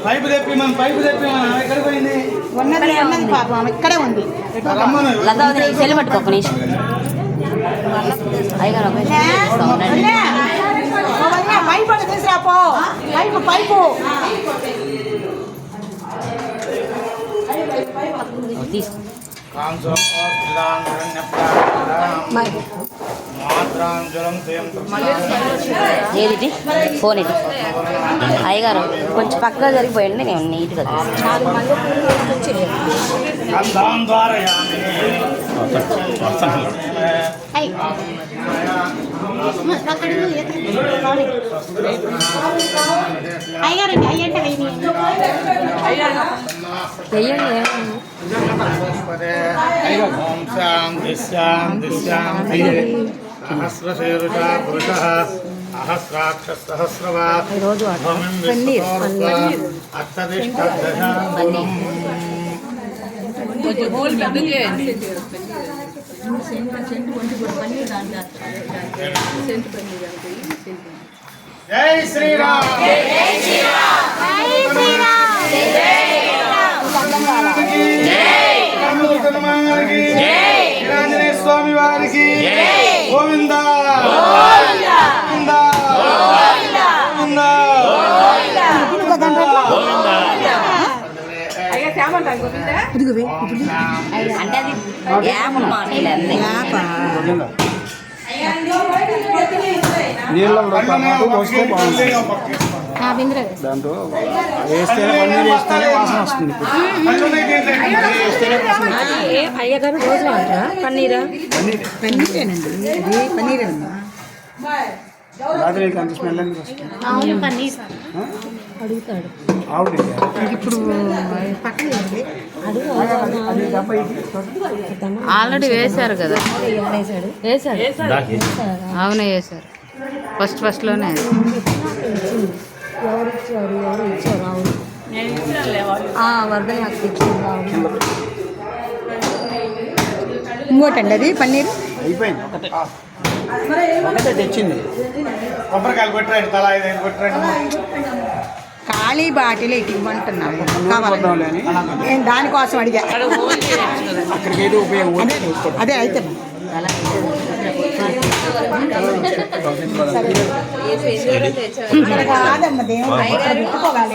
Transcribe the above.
Pipe తెప్పి మనం ఎక్కడికి పోయింది? ఉన్నది పాపం ఇక్కడే ఉంది. సెల్ పట్టుకో ఒక నిమిషం. పైపు తీసుకురాపో. పైపు పైపు తీసుకో. ఏది ఫోన్ ఇది అయ్యగారు కొంచెం పక్కగా జరిగిపోయండి. నేను నీట్గా అయ్యారండి అయ్యంటే సహస్రశీర్ష పురుష అహస్రాక్షసహస్రవాత్ అత్తదిష్టదశాంగుళం జై శ్రీరామ్. ఆంజనేయ స్వామి వారికి గోవింద అంటే అది యాప్ మాట్లాడలేదు. నీళ్ళలో టమాటో పోస్తే బాగుంటుంది. దాంట్లో వేస్తేనే పన్నీర్ వేస్తేనే వాసన వస్తుంది. అయ్యగారు రోజు అంటారా పన్నీరా? పన్నీరేనండి, ఇది పన్నీరేనమ్మా. రాత్రి అంత స్మెల్ ఎందుకు వస్తుంది? అవును పన్నీర్ అడుగుతాడు. ఇప్పుడు పక్కన ఆల్రెడీ వేశారు కదా. వేసాడు అవును వేశారు. ఫస్ట్లోనే ఎవరు ఇచ్చారు అవును వరద నాకు ఇచ్చింది. ఇంకోటండి అది పన్నీర్ అయిపోయింది. ఒకటే తెచ్చింది. కొబ్బరికాయలు కొట్టరండి, తలా 5 కొట్టరండి. ఖాళీ బాటిల్ ఇటు ఇవ్వమంటున్నాను కావాలి. నేను దానికోసం అడిగా. అక్కడికి ఏదో ఉపయోగం అదే అయితే కాదమ్మా దేవుడు పెట్టుకోవాలి.